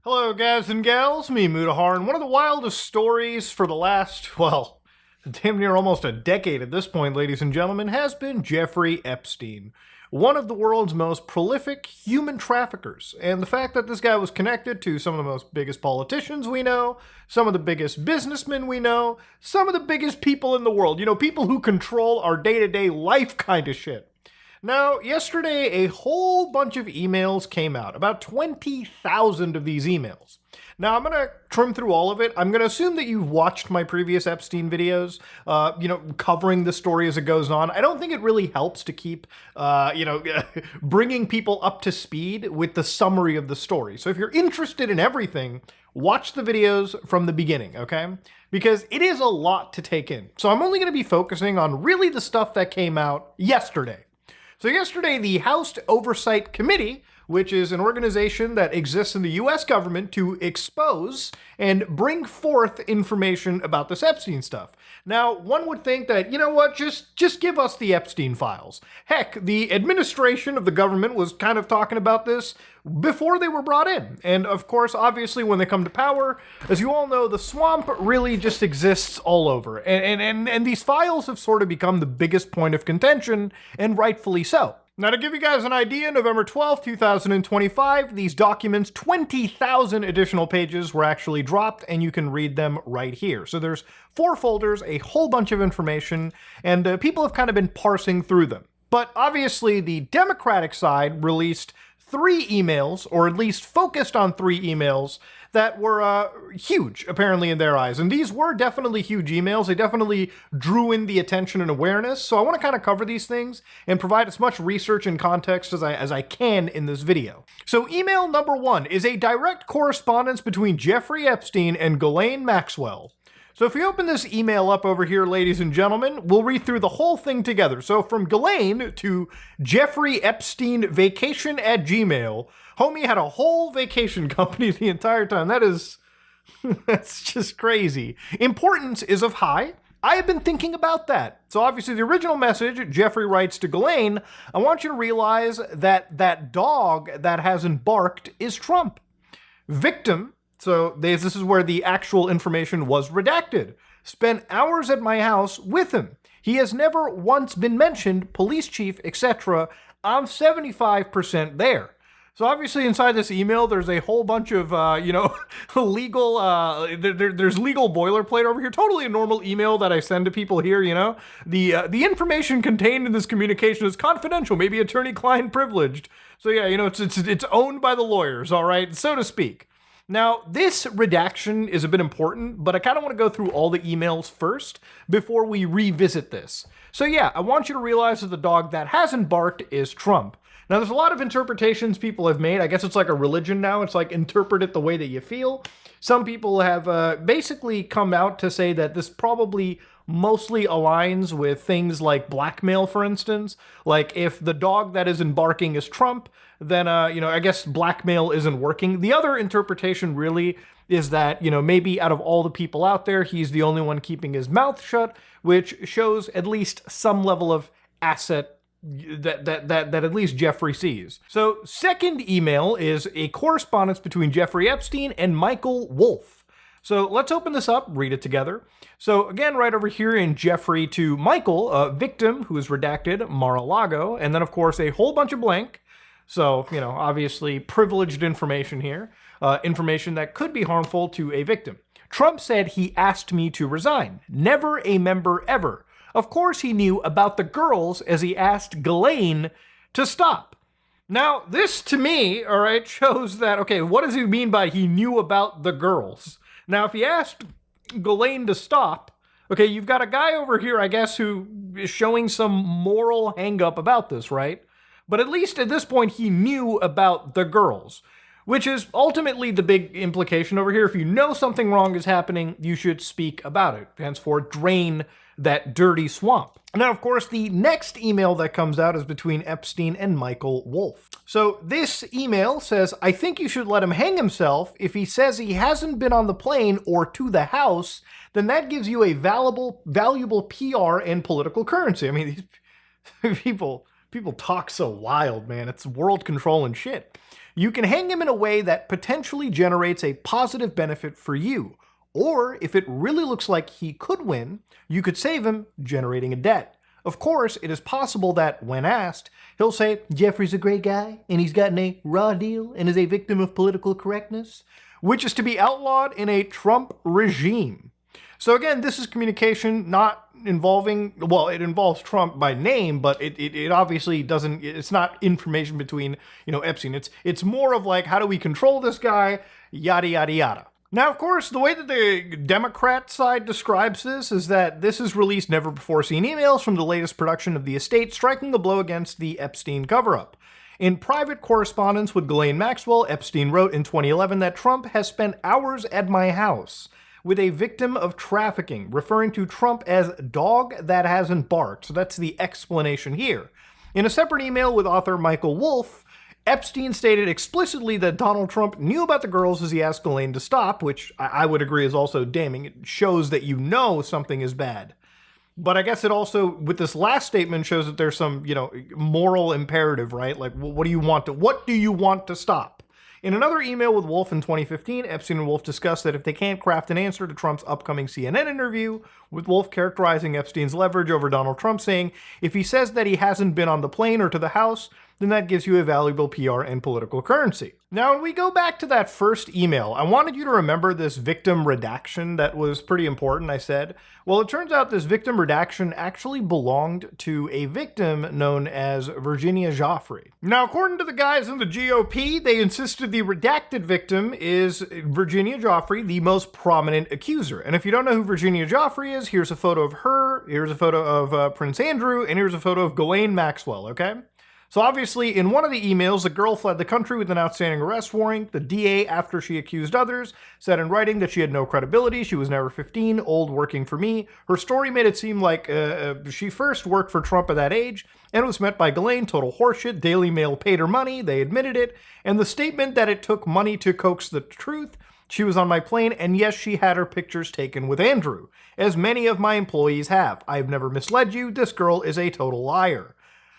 Hello, guys and gals, me, Mudahar, and one of the wildest stories for the last, well, damn near almost a decade at this point, ladies and gentlemen, has been Jeffrey Epstein, one of the world's most prolific human traffickers. And the fact that this guy was connected to some of the most biggest politicians we know, some of the biggest businessmen we know, some of the biggest people in the world, people who control our day-to-day life kind of shit. Now, yesterday, a whole bunch of emails came out, about 20,000 of these emails. Now, I'm going to trim through all of it. I'm going to assume that you've watched my previous Epstein videos, covering the story as it goes on. I don't think it really helps to keep, bringing people up to speed with the summary of the story. So if you're interested in everything, watch the videos from the beginning, okay? Because it is a lot to take in. So I'm only going to be focusing on really the stuff that came out yesterday. So yesterday, the House Oversight Committee, which is an organization that exists in the US government to expose and bring forth information about this Epstein stuff. Now, one would think that, just give us the Epstein files. Heck, the administration of the government was kind of talking about this before they were brought in. And of course, obviously, when they come to power, as you all know, the swamp really just exists all over. And these files have sort of become the biggest point of contention, and rightfully so. Now, to give you guys an idea, November 12th, 2025, these documents, 20,000 additional pages were actually dropped, and you can read them right here. So there's 4 folders, a whole bunch of information, and people have kind of been parsing through them. But obviously, the Democratic side released 3 emails, or at least focused on 3 emails, that were huge, apparently, in their eyes. And these were definitely huge emails. They definitely drew in the attention and awareness. So I want to kind of cover these things and provide as much research and context as I can in this video. So email number 1 is a direct correspondence between Jeffrey Epstein and Ghislaine Maxwell. So if we open this email up over here, ladies and gentlemen, we'll read through the whole thing together. So from Ghislaine to Jeffrey Epstein vacation at Gmail, homie had a whole vacation company the entire time. That's just crazy. Importance is of high. I have been thinking about that. So obviously the original message, Jeffrey writes to Ghislaine, I want you to realize that that dog that hasn't barked is Trump. Victim, so this is where the actual information was redacted. Spent hours at my house with him. He has never once been mentioned, police chief, etc. I'm 75% there. So obviously inside this email, there's a whole bunch of, legal, there's legal boilerplate over here. Totally a normal email that I send to people here, The information contained in this communication is confidential, maybe attorney-client privileged. So yeah, it's owned by the lawyers, all right, so to speak. Now, this redaction is a bit important, but I kind of want to go through all the emails first before we revisit this. So yeah, I want you to realize that the dog that hasn't barked is Trump. Now, there's a lot of interpretations people have made. I guess it's like a religion now. It's like interpret it the way that you feel. Some people have basically come out to say that this probably mostly aligns with things like blackmail, for instance. Like if the dog that isn't barking is Trump, then, I guess blackmail isn't working. The other interpretation really is that, maybe out of all the people out there, he's the only one keeping his mouth shut, which shows at least some level of asset that at least Jeffrey sees. So second email is a correspondence between Jeffrey Epstein and Michael Wolff. So let's open this up, read it together. So again, right over here in Jeffrey to Michael, victim, who is redacted, Mar-a-Lago, and then of course a whole bunch of blank. So, obviously privileged information here, information that could be harmful to a victim. Trump said he asked me to resign. Never a member ever. Of course he knew about the girls as he asked Ghislaine to stop. Now, this to me, all right, shows that, okay, what does he mean by he knew about the girls? Now, if he asked Ghislaine to stop, okay, you've got a guy over here, I guess, who is showing some moral hang-up about this, right? But at least at this point, he knew about the girls, which is ultimately the big implication over here. If you know something wrong is happening, you should speak about it. Henceforth, drain that dirty swamp. Now, of course, the next email that comes out is between Epstein and Michael Wolff. So this email says, I think you should let him hang himself. If he says he hasn't been on the plane or to the house, then that gives you a valuable PR and political currency. I mean, these people talk so wild, man. It's world control and shit. You can hang him in a way that potentially generates a positive benefit for you. Or, if it really looks like he could win, you could save him, generating a debt. Of course, it is possible that, when asked, he'll say, Jeffrey's a great guy, and he's gotten a raw deal, and is a victim of political correctness, which is to be outlawed in a Trump regime. So again, this is communication not involving, well, it involves Trump by name, but it obviously doesn't, it's not information between, Epstein. It's more of like, how do we control this guy, yada, yada, yada. Now, of course, the way that the Democrat side describes this is that this is released never-before-seen emails from the latest production of The Estate, striking a blow against the Epstein cover-up. In private correspondence with Ghislaine Maxwell, Epstein wrote in 2011 that Trump has spent hours at my house with a victim of trafficking, referring to Trump as dog that hasn't barked. So that's the explanation here. In a separate email with author Michael Wolff, Epstein stated explicitly that Donald Trump knew about the girls as he asked Ghislaine to stop, which I would agree is also damning. It shows that you know something is bad. But I guess it also, with this last statement, shows that there's some, moral imperative, right? Like, what do you want to stop? In another email with Wolff in 2015, Epstein and Wolff discussed that if they can't craft an answer to Trump's upcoming CNN interview, with Wolff characterizing Epstein's leverage over Donald Trump, saying, if he says that he hasn't been on the plane or to the House, then that gives you a valuable PR and political currency. Now, when we go back to that first email, I wanted you to remember this victim redaction that was pretty important, I said. Well, it turns out this victim redaction actually belonged to a victim known as Virginia Giuffre. Now, according to the guys in the GOP, they insisted the redacted victim is Virginia Giuffre, the most prominent accuser. And if you don't know who Virginia Giuffre is, here's a photo of her, here's a photo of Prince Andrew, and here's a photo of Ghislaine Maxwell, okay? So obviously, in one of the emails, the girl fled the country with an outstanding arrest warrant. The DA, after she accused others, said in writing that she had no credibility, she was never 15, old, working for me. Her story made it seem like she first worked for Trump at that age, and was met by Ghislaine, total horseshit. Daily Mail paid her money, they admitted it, and the statement that it took money to coax the truth, she was on my plane, and yes, she had her pictures taken with Andrew, as many of my employees have. I have never misled you, this girl is a total liar.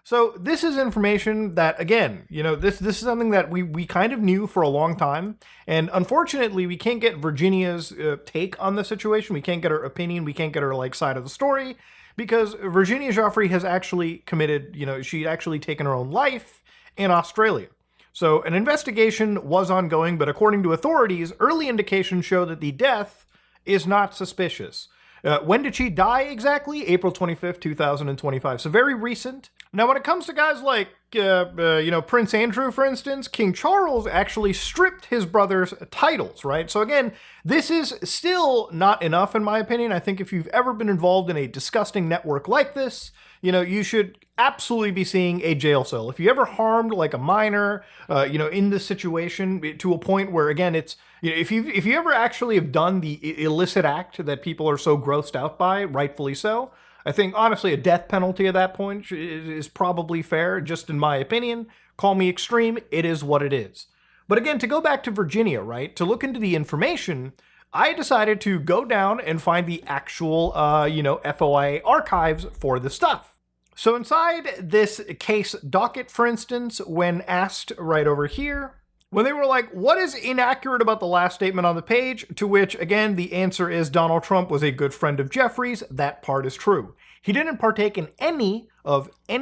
So this is information that, again, this is something that we kind of knew for a long time. And unfortunately, we can't get Virginia's take on the situation. We can't get her opinion. We can't get her side of the story, because Virginia Giuffre has actually committed, she'd actually taken her own life in Australia. So an investigation was ongoing, but according to authorities, early indications show that the death is not suspicious. When did she die exactly? April 25th, 2025. So very recent. Now, when it comes to guys like, Prince Andrew, for instance, King Charles actually stripped his brother's titles, right? So again, this is still not enough, in my opinion. I think if you've ever been involved in a disgusting network like this, you should absolutely be seeing a jail cell. If you ever harmed a minor, in this situation to a point where, again, it's, if you ever actually have done the illicit act that people are so grossed out by, rightfully so, I think, honestly, a death penalty at that point is probably fair, just in my opinion. Call me extreme, it is what it is. But again, to go back to Virginia, right, to look into the information, I decided to go down and find the actual, FOIA archives for the stuff. So inside this case docket, for instance, when asked right over here, when they were like, what is inaccurate about the last statement on the page? To which, again, the answer is Donald Trump was a good friend of Jeffrey's. That part is true. He didn't partake in any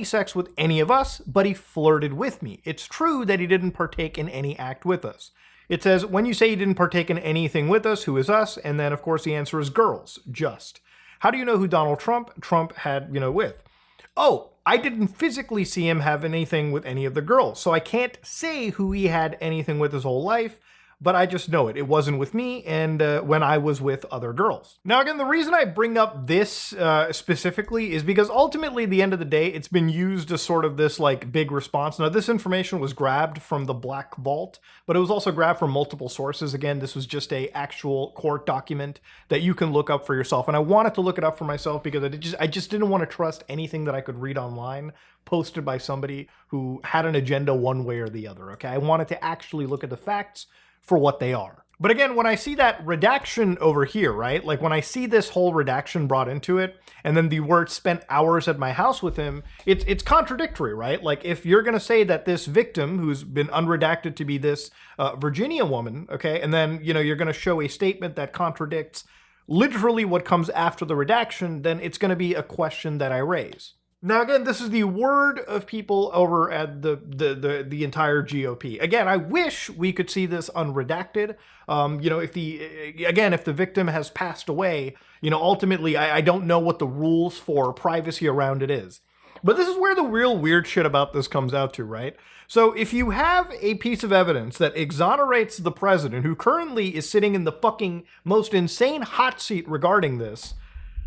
sex with any of us, but he flirted with me. It's true that he didn't partake in any act with us. It says, when you say he didn't partake in anything with us, who is us? And then, of course, the answer is girls, just. How do you know who Donald Trump had, with? Oh, I didn't physically see him have anything with any of the girls, so I can't say who he had anything with his whole life, but I just know it. It wasn't with me, and when I was with other girls. Now, again, the reason I bring up this specifically is because ultimately, at the end of the day, it's been used as sort of this big response. Now, this information was grabbed from the Black Vault, but it was also grabbed from multiple sources. Again, this was just a actual court document that you can look up for yourself, and I wanted to look it up for myself because I just didn't want to trust anything that I could read online posted by somebody who had an agenda one way or the other. Okay, I wanted to actually look at the facts for what they are. But again, when I see that redaction over here, right? Like when I see this whole redaction brought into it, and then the word spent hours at my house with him, it's contradictory, right? Like if you're going to say that this victim, who's been unredacted to be this Virginia woman, okay, and then, you know, you're going to show a statement that contradicts literally what comes after the redaction, then it's going to be a question that I raise. Now, again, this is the word of people over at the entire GOP. Again, I wish we could see this unredacted. You know, if the victim has passed away, you know, ultimately, I don't know what the rules for privacy around it is. But this is where the real weird shit about this comes out to, right? So if you have a piece of evidence that exonerates the president, who currently is sitting in the fucking most insane hot seat regarding this,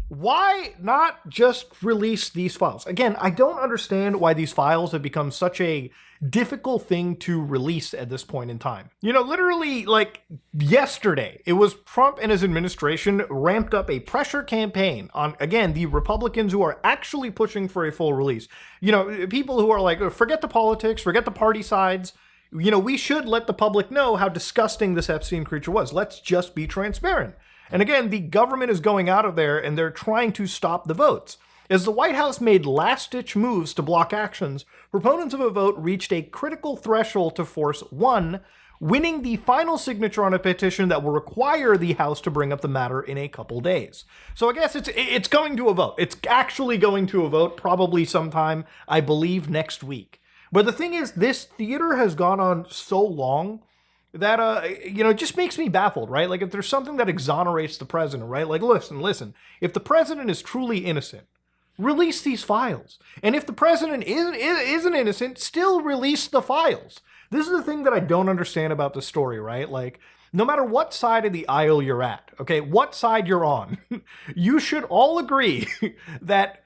why not just release these files? Again, I don't understand why these files have become such a difficult thing to release at this point in time. You know, literally, like, yesterday, it was Trump and his administration ramped up a pressure campaign on, again, the Republicans who are actually pushing for a full release. You know, people who are like, forget the politics, forget the party sides. You know, we should let the public know how disgusting this Epstein creature was. Let's just be transparent. And again, the government is going out of there and they're trying to stop the votes. As the White House made last-ditch moves to block actions, proponents of a vote reached a critical threshold to force one, winning the final signature on a petition that will require the House to bring up the matter in a couple days. So I guess it's going to a vote. It's actually going to a vote probably sometime, I believe, next week. But the thing is, this theater has gone on so long that, you know, it just makes me baffled, right? Like, if there's something that exonerates the president, right? Like, listen, if the president is truly innocent, release these files. And if the president isn't innocent, still release the files. This is the thing that I don't understand about the story, right? Like, no matter what side of the aisle you're at, okay, what side you're on, you should all agree that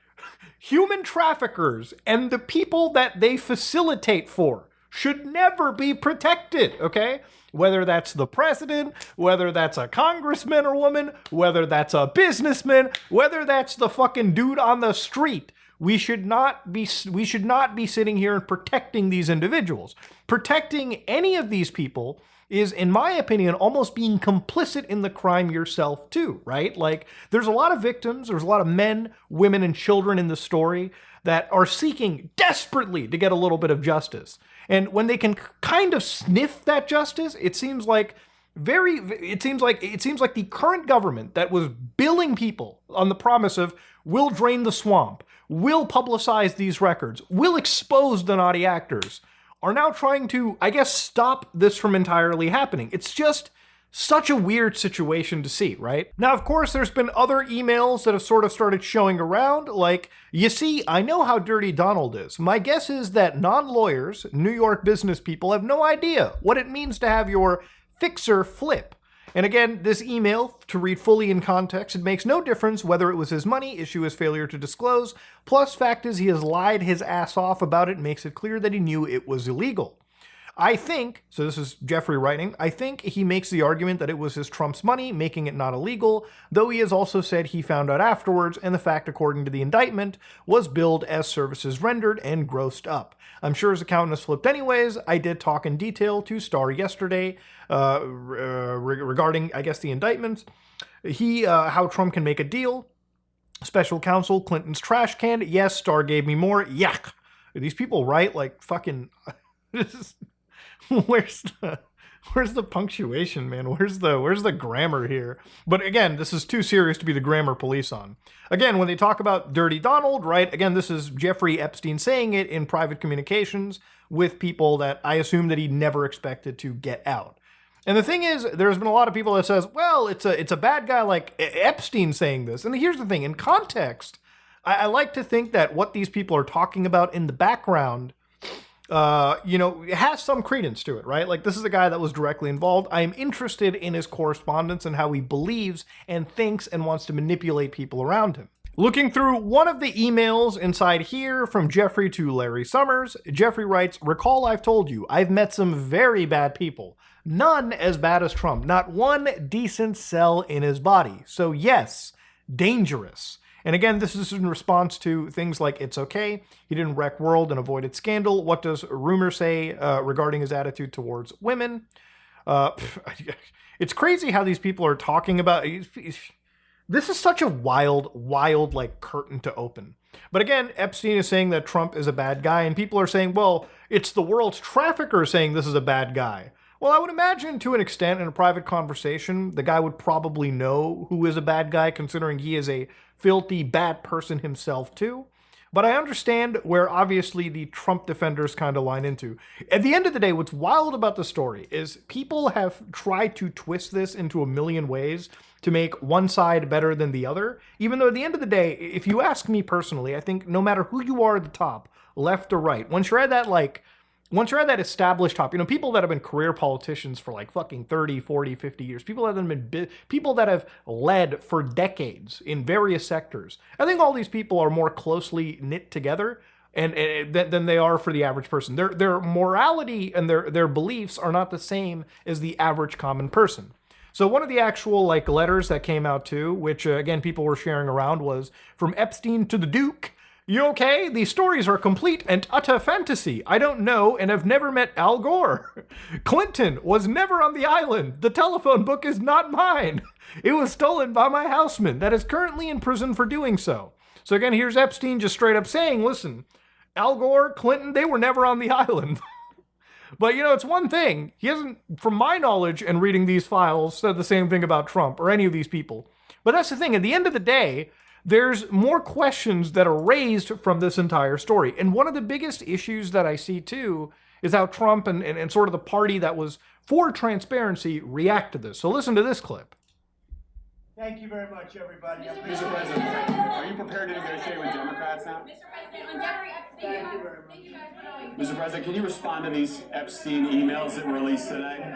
human traffickers and the people that they facilitate for should never be protected, okay? Whether that's the president, whether that's a congressman or woman, whether that's a businessman, whether that's the fucking dude on the street, we should not be sitting here and protecting these individuals. Protecting any of these people is, in my opinion, almost being complicit in the crime yourself too, right? Like, there's a lot of victims, there's a lot of men, women, and children in the story that are seeking desperately to get a little bit of justice. And when they can kind of sniff that justice, it seems like the current government that was billing people on the promise of, we'll drain the swamp, we'll publicize these records, we'll expose the naughty actors, are now trying to, I guess, stop this from entirely happening. It's just such a weird situation to see, right? Now, of course, there's been other emails that have sort of started showing around, like, you see, I know how dirty Donald is. My guess is that non-lawyers, New York business people, have no idea what it means to have your fixer flip. And again, this email, to read fully in context, it makes no difference whether it was his money, issue his failure to disclose, plus fact is he has lied his ass off about it, makes it clear that he knew it was illegal. I think, so this is Jeffrey writing, I think he makes the argument that it was his Trump's money, making it not illegal, though he has also said he found out afterwards, and the fact, according to the indictment, was billed as services rendered and grossed up. I'm sure his account has flipped anyways. I did talk in detail to Starr yesterday regarding, I guess, the indictments. How Trump can make a deal. Special counsel, Clinton's trash can. Yes, Starr gave me more. Yuck. These people write like fucking... Where's the punctuation, man? Where's the grammar here? But again, this is too serious to be the grammar police on. Again, when they talk about Dirty Donald, right? Again, this is Jeffrey Epstein saying it in private communications with people that I assume that he never expected to get out. And the thing is, there's been a lot of people that says, well, it's a bad guy like Epstein saying this. And here's the thing, in context, I like to think that what these people are talking about in the background you know, it has some credence to it, right? Like, this is a guy that was directly involved. I am interested in his correspondence and how he believes and thinks and wants to manipulate people around him. Looking through one of the emails inside here from Jeffrey to Larry Summers, Jeffrey writes, recall I've told you, I've met some very bad people. None as bad as Trump. Not one decent cell in his body. So yes, dangerous. And again, this is in response to things like, it's okay, he didn't wreck world and avoided scandal. What does rumor say regarding his attitude towards women? It's crazy how these people are talking about. This is such a wild, like, curtain to open. But again, Epstein is saying that Trump is a bad guy, and people are saying, well, it's the world's trafficker saying this is a bad guy. Well, I would imagine to an extent in a private conversation, the guy would probably know who is a bad guy, considering he is a filthy, bad person himself, too. But I understand where obviously the Trump defenders kind of line into. At the end of the day, what's wild about the story is people have tried to twist this into a million ways to make one side better than the other. Even though at the end of the day, if you ask me personally, I think no matter who you are at the top, left or right, once you're at that established top, people that have been career politicians for like fucking 30, 40, 50 years, people that have led for decades in various sectors, I think all these people are more closely knit together and than they are for the average person. Their morality and their beliefs are not the same as the average common person. So one of the actual like letters that came out too, which again people were sharing around, was from Epstein to the Duke. You okay? These stories are complete and utter fantasy. I don't know and have never met Al Gore. Clinton was never on the island. The telephone book is not mine. It was stolen by my houseman that is currently in prison for doing so. So again, here's Epstein just straight up saying, listen, Al Gore, Clinton, they were never on the island. But, it's one thing. He hasn't, from my knowledge and reading these files, said the same thing about Trump or any of these people. But that's the thing. At the end of the day, there's more questions that are raised from this entire story. And one of the biggest issues that I see, too, is how Trump and sort of the party that was for transparency react to this. So listen to this clip. Thank you very much, everybody. Mr. President, are you prepared to negotiate with Democrats now? Mr. President, on Jeffrey Epstein, Thank you very much. thank you guys for knowing. Mr. President, can you respond to these Epstein emails that were released today?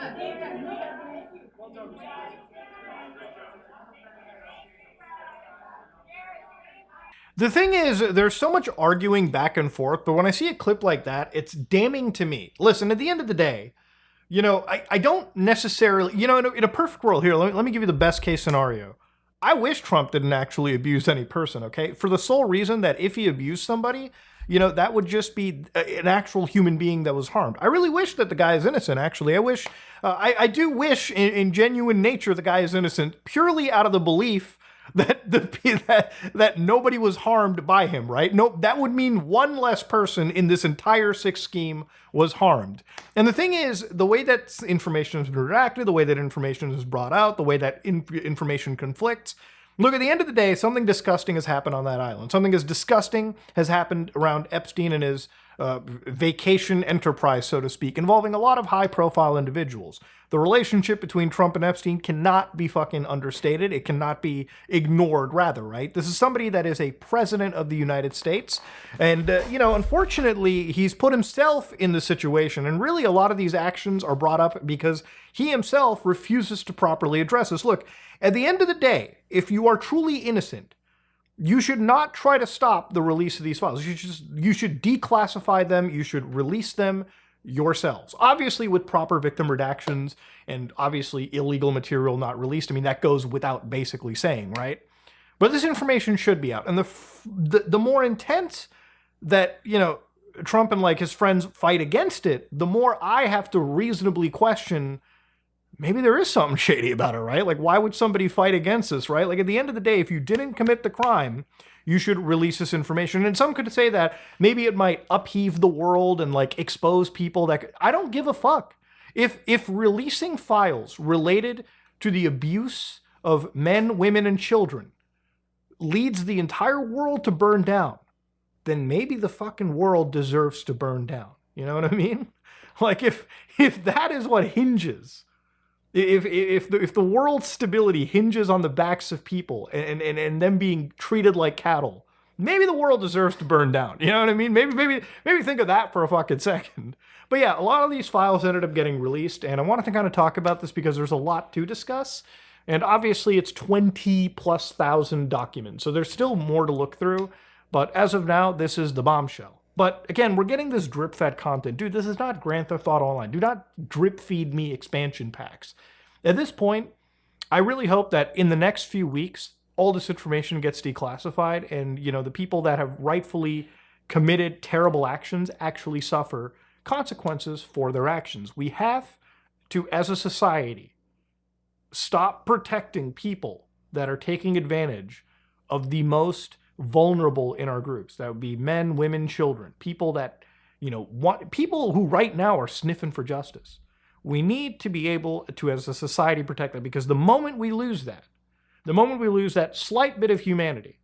The thing is, there's so much arguing back and forth, but when I see a clip like that, it's damning to me. Listen, at the end of the day, I don't necessarily, in a perfect world here, let me give you the best case scenario. I wish Trump didn't actually abuse any person, okay? For the sole reason that if he abused somebody, that would just be an actual human being that was harmed. I really wish that the guy is innocent, actually. I do wish in genuine nature the guy is innocent, purely out of the belief that nobody was harmed by him, right? No, that would mean one less person in this entire sick scheme was harmed. And the thing is, the way that information has been redacted, the way that information is brought out, the way that information conflicts, look, at the end of the day, something disgusting has happened on that island. Something as disgusting has happened around Epstein and his vacation enterprise, so to speak, involving a lot of high-profile individuals. The relationship between Trump and Epstein cannot be fucking understated. It cannot be ignored, rather, right? This is somebody that is a president of the United States. And, unfortunately, he's put himself in this situation. And really, a lot of these actions are brought up because he himself refuses to properly address this. Look, at the end of the day, if you are truly innocent, you should not try to stop the release of these files. You should declassify them. You should release them yourselves. Obviously with proper victim redactions and obviously illegal material not released. I mean, that goes without basically saying, right? But this information should be out. And the more intense that, Trump and like his friends fight against it, the more I have to reasonably question, maybe there is something shady about it, right? Like, why would somebody fight against this, right? Like, at the end of the day, if you didn't commit the crime, you should release this information. And some could say that maybe it might upheave the world and, like, expose people that... I don't give a fuck. If releasing files related to the abuse of men, women, and children leads the entire world to burn down, then maybe the fucking world deserves to burn down. You know what I mean? Like, if that is what hinges... If the world's stability hinges on the backs of people and them being treated like cattle, maybe the world deserves to burn down. You know what I mean? Maybe think of that for a fucking second. But yeah, a lot of these files ended up getting released, and I wanted to kind of talk about this because there's a lot to discuss. And obviously it's 20,000+ documents, so there's still more to look through. But as of now, this is the bombshell. But again, we're getting this drip-fed content. Dude, this is not Grand Theft Auto Online. Do not drip-feed me expansion packs. At this point, I really hope that in the next few weeks, all this information gets declassified and, the people that have rightfully committed terrible actions actually suffer consequences for their actions. We have to, as a society, stop protecting people that are taking advantage of the most vulnerable in our groups. That would be men, women, children, people that, people who right now are sniffing for justice. We need to be able to, as a society, protect them, because the moment we lose that slight bit of humanity,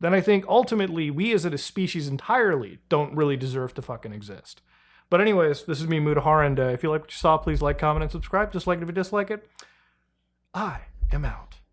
then I think ultimately we as a species entirely don't really deserve to fucking exist. But anyways, this is me, Mutahar, and if you like what you saw, please like, comment, and subscribe. Dislike it if you dislike it. I am out.